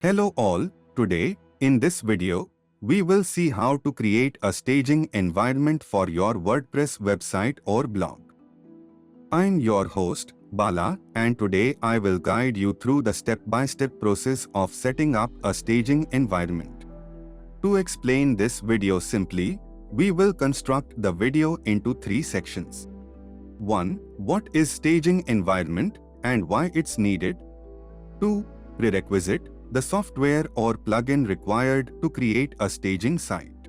Hello all, today, in this video, we will see how to create a staging environment for your WordPress website or blog. I'm your host, Bala, and today I will guide you through the step-by-step process of setting up a staging environment. To explain this video simply, we will construct the video into 3 sections. 1. What is staging environment and why it's needed? 2. Prerequisite, the software or plugin required to create a staging site.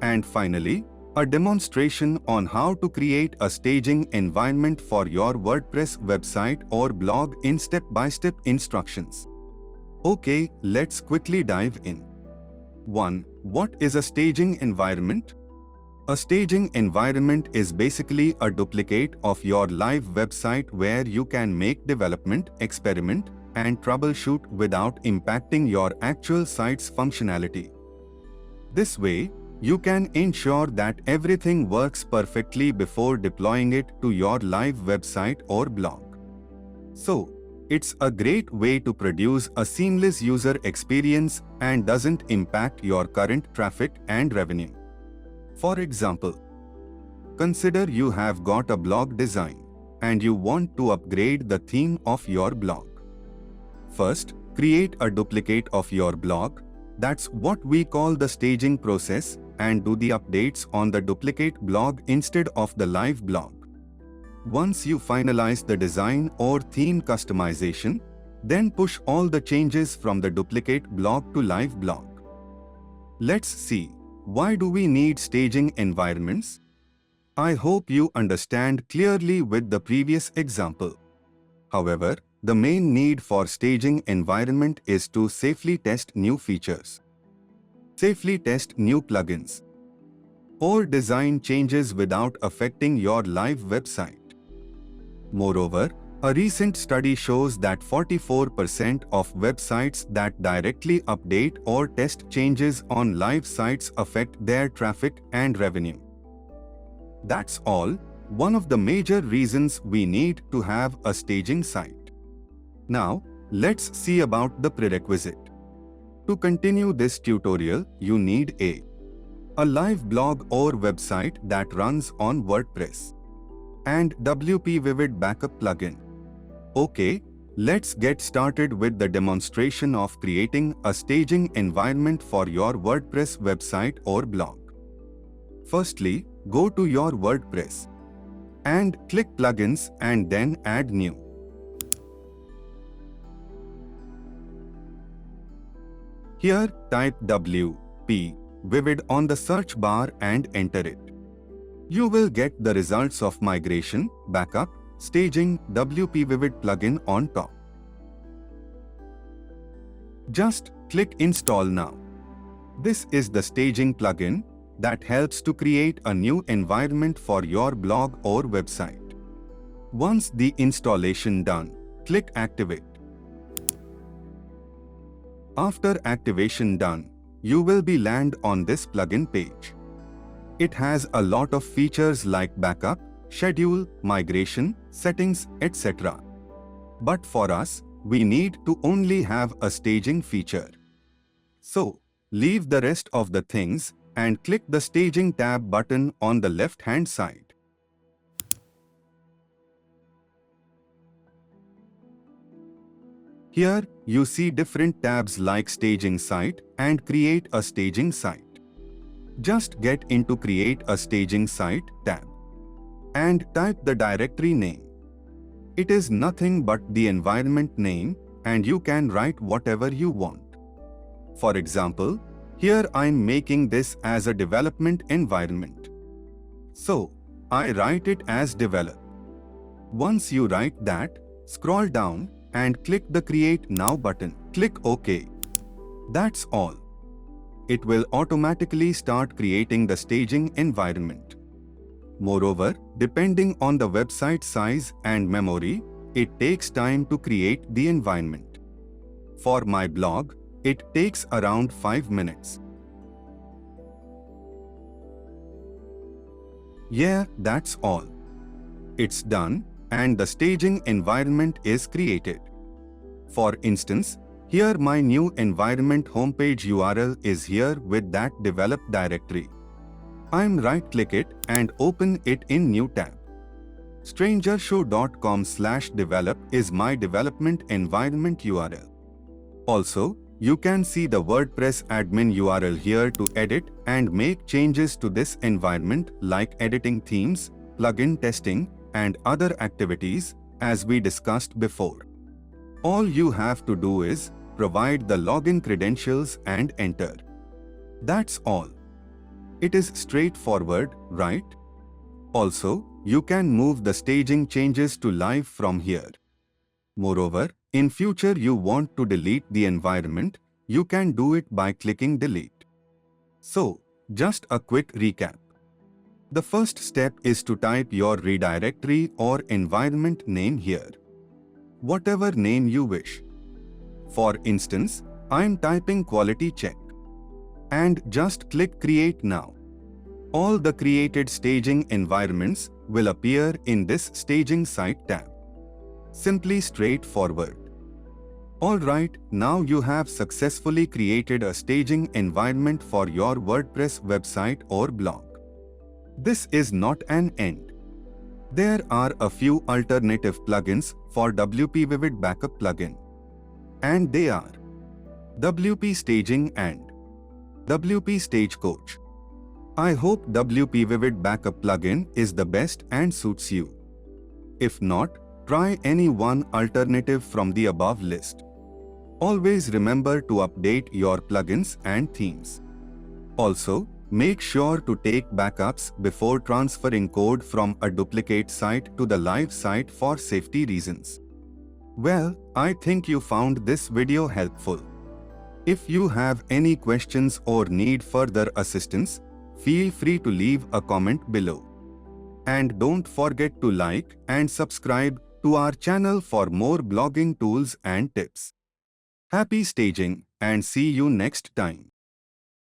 And finally, a demonstration on how to create a staging environment for your WordPress website or blog in step-by-step instructions. Okay, let's quickly dive in. 1. What is a staging environment? A staging environment is basically a duplicate of your live website where you can make development, experiment, and troubleshoot without impacting your actual site's functionality. This way, you can ensure that everything works perfectly before deploying it to your live website or blog. So, it's a great way to produce a seamless user experience and doesn't impact your current traffic and revenue. For example, consider you have got a blog design and you want to upgrade the theme of your blog. First, create a duplicate of your blog. That's what we call the staging process, and do the updates on the duplicate blog instead of the live blog. Once you finalize the design or theme customization, then push all the changes from the duplicate blog to live blog. Let's see, why do we need staging environments? I hope you understand clearly with the previous example. However, the main need for staging environment is to safely test new features, safely test new plugins, or design changes without affecting your live website. Moreover, a recent study shows that 44% of websites that directly update or test changes on live sites affect their traffic and revenue. That's all, one of the major reasons we need to have a staging site. Now, let's see about the prerequisite. To continue this tutorial, you need a live blog or website that runs on WordPress and WP Vivid backup plugin. Okay, let's get started with the demonstration of creating a staging environment for your WordPress website or blog. Firstly, go to your WordPress and click Plugins and then Add New. Here, type WP Vivid on the search bar and enter it. You will get the results of migration, backup, staging, WP Vivid plugin on top. Just click Install now. This is the staging plugin that helps to create a new environment for your blog or website. Once the installation done, click Activate. After activation done, you will be land on this plugin page. It has a lot of features like backup, schedule, migration, settings, etc. But for us, we need to only have a staging feature. So, leave the rest of the things and click the Staging tab button on the left-hand side. Here, you see different tabs like Staging Site and Create a Staging Site. Just get into Create a Staging Site tab and type the directory name. It is nothing but the environment name and you can write whatever you want. For example, here I'm making this as a development environment. So, I write it as develop. Once you write that, scroll down and click the Create Now button. Click OK. That's all. It will automatically start creating the staging environment. Moreover, depending on the website size and memory, it takes time to create the environment. For my blog, it takes around 5 minutes. Yeah, that's all. It's done, and the staging environment is created. For instance, Here my new environment homepage URL is here with that develop directory. I'm right-click it and open it in new tab. strangershow.com/develop is my development environment URL. Also, you can see the WordPress admin URL here to edit and make changes to this environment like editing themes, plugin testing, and other activities as we discussed before. All you have to do is provide the login credentials and enter. That's all. It is straightforward, right? Also, you can move the staging changes to live from here. Moreover, in future you want to delete the environment, you can do it by clicking delete. So, just a quick recap. The first step is to type your redirectory or environment name here. Whatever name you wish. For instance, I'm typing quality check. And just click create now. All the created staging environments will appear in this staging site tab. Simply straightforward. Alright, now you have successfully created a staging environment for your WordPress website or blog. This is not an end. There are a few alternative plugins for WP Vivid Backup plugin. And they are WP Staging and WP Stage Coach. I hope WP Vivid Backup plugin is the best and suits you. If not, try any one alternative from the above list. Always remember to update your plugins and themes. Also, make sure to take backups before transferring code from a duplicate site to the live site for safety reasons. Well, I think you found this video helpful. If you have any questions or need further assistance, feel free to leave a comment below. And don't forget to like and subscribe to our channel for more blogging tools and tips. Happy staging and see you next time.